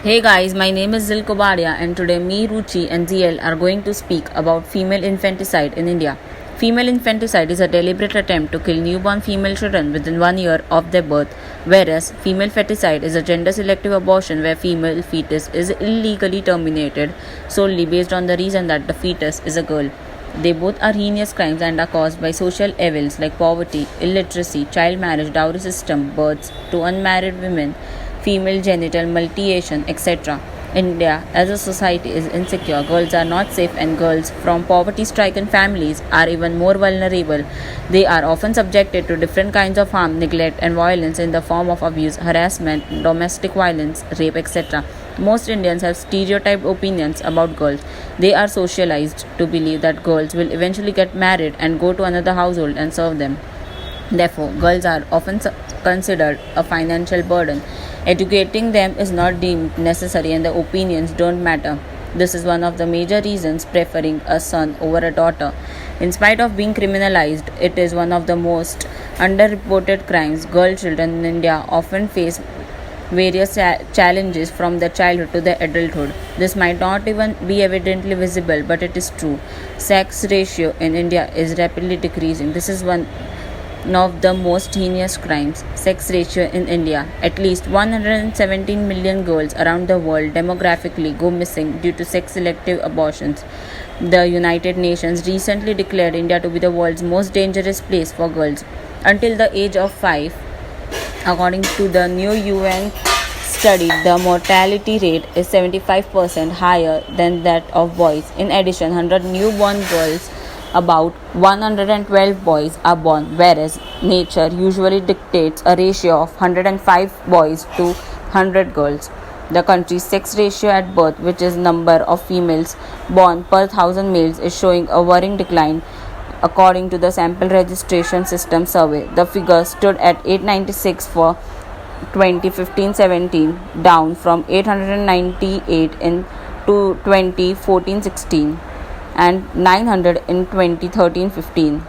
Hey guys, my name is Zil Kubadia and today me, Ruchi and Zielle are going to speak about female infanticide in India. Female infanticide is a deliberate attempt to kill newborn female children within 1 year of their birth, whereas female feticide is a gender selective abortion where female fetus is illegally terminated solely based on the reason that the fetus is a girl. They both are heinous crimes and are caused by social evils like poverty, illiteracy, child marriage, dowry system, births to unmarried women, female genital mutilation, etc. India as a society is insecure. Girls are not safe, and girls from poverty stricken families are even more vulnerable. They are often subjected to different kinds of harm, neglect, and violence in the form of abuse, harassment, domestic violence, rape, etc. Most Indians have stereotyped opinions about girls. They are socialized to believe that girls will eventually get married and go to another household and serve them. Therefore, girls are often considered a financial burden. Educating them is not deemed necessary and the opinions don't matter. This is one of the major reasons preferring a son over a daughter. In spite of being criminalized, it is one of the most underreported crimes. Girl children in India often face various challenges from their childhood to their adulthood. This might not even be evidently visible, but it is true. Sex ratio in India is rapidly decreasing. This is one of the most heinous crimes. Sex ratio in India. At least 117 million girls around the world demographically go missing due to sex selective abortions. The United Nations recently declared India to be the world's most dangerous place for girls. Until the age of 5, according to the new UN study, the mortality rate is 75% higher than that of boys. In addition, 100 newborn girls, about 112 boys are born, whereas nature usually dictates a ratio of 105 boys to 100 girls. The country's sex ratio at birth, which is number of females born per 1000 males, is showing a worrying decline. According to the Sample Registration System survey, the figure stood at 896 for 2015-17, down from 898 in 2014-16 and 900 in 2013-15.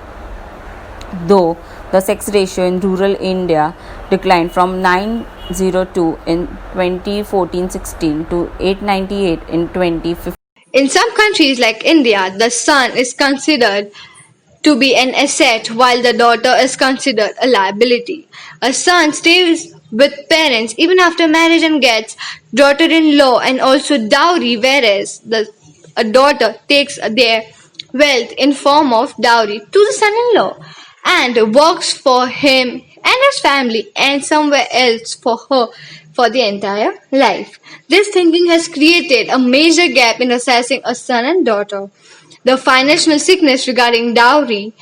Though the sex ratio in rural India declined from 902 in 2014-16 to 898 in 2015. In some countries like India, the son is considered to be an asset while the daughter is considered a liability. A son stays with parents even after marriage and gets daughter-in-law and also dowry, whereas a daughter takes their wealth in form of dowry to the son-in-law and works for him and his family and somewhere else for her for the entire life. This thinking has created a major gap in assessing a son and daughter. The financial sickness regarding dowry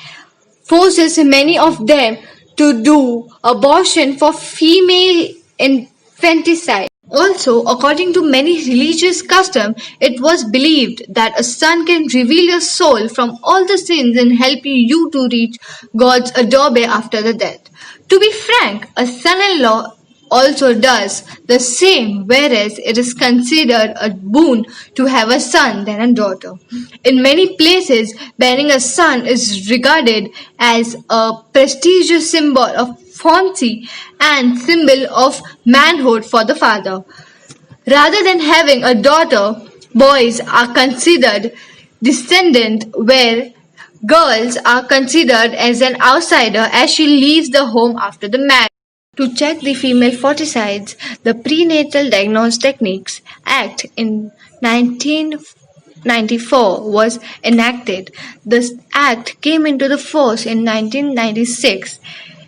forces many of them to do abortion for female infanticide. Also, according to many religious customs, it was believed that a son can reveal your soul from all the sins and help you to reach God's adobe after the death. To be frank, a son-in-law also does the same, whereas it is considered a boon to have a son than a daughter. In many places, bearing a son is regarded as a prestigious symbol of fancy and symbol of manhood for the father. Rather than having a daughter, boys are considered descendant, where girls are considered as an outsider as she leaves the home after the marriage. To check the female foeticides, the Prenatal Diagnostic Techniques Act in 1994 was enacted. This act came into the force in 1996.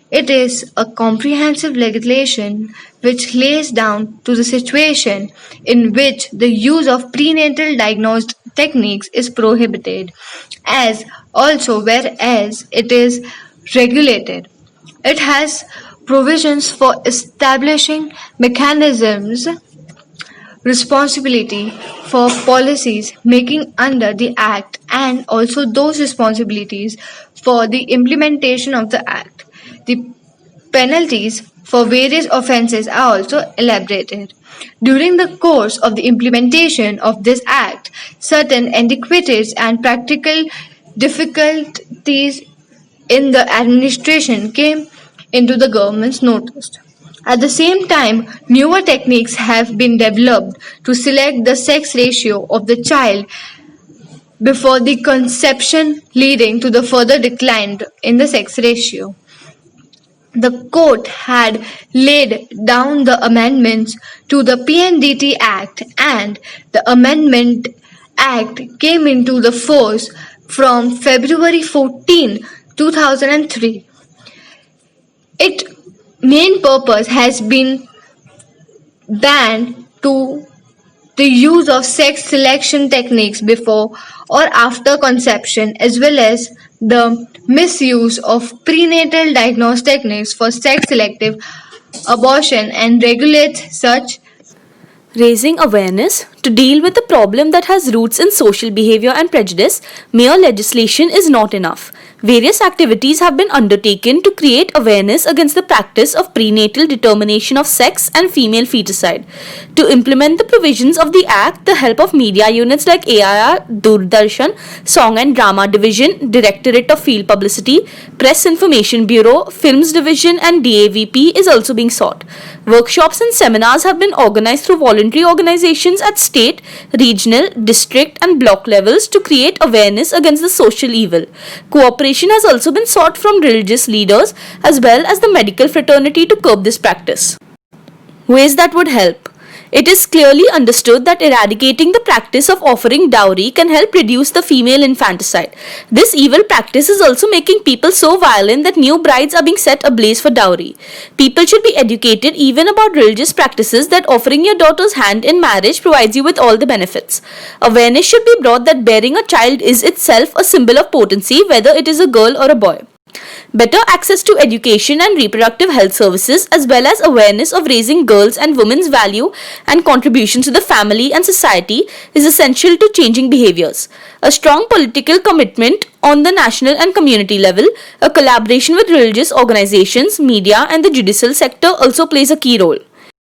It is a comprehensive legislation which lays down to the situation in which the use of prenatal diagnostic techniques is prohibited, as also whereas it is regulated. It has provisions for establishing mechanisms, responsibility for policies making under the Act, and also those responsibilities for the implementation of the Act. The penalties for various offences are also elaborated. During the course of the implementation of this Act, certain iniquities and practical difficulties in the administration came into the government's notice. At the same time, newer techniques have been developed to select the sex ratio of the child before the conception, leading to the further decline in the sex ratio. The court had laid down the amendments to the PNDT Act, and the Amendment Act came into the force from February 14, 2003. Its main purpose has been ban to the use of sex selection techniques before or after conception, as well as the misuse of prenatal diagnostic techniques for sex selective abortion, and regulates such. Raising awareness to deal with a problem that has roots in social behavior and prejudice, mere legislation is not enough. Various activities have been undertaken to create awareness against the practice of prenatal determination of sex and female feticide. To implement the provisions of the Act, the help of media units like AIR, Doordarshan, Song and Drama Division, Directorate of Field Publicity, Press Information Bureau, Films Division and DAVP is also being sought. Workshops and seminars have been organized through voluntary organizations at state, regional, district and block levels to create awareness against the social evil. Cooperation has also been sought from religious leaders as well as the medical fraternity to curb this practice. Ways that would help. It is clearly understood that eradicating the practice of offering dowry can help reduce the female infanticide. This evil practice is also making people so violent that new brides are being set ablaze for dowry. People should be educated even about religious practices that offering your daughter's hand in marriage provides you with all the benefits. Awareness should be brought that bearing a child is itself a symbol of potency, whether it is a girl or a boy. Better access to education and reproductive health services, as well as awareness of raising girls and women's value and contribution to the family and society, is essential to changing behaviors. A strong political commitment on the national and community level, a collaboration with religious organizations, media, and the judicial sector also plays a key role.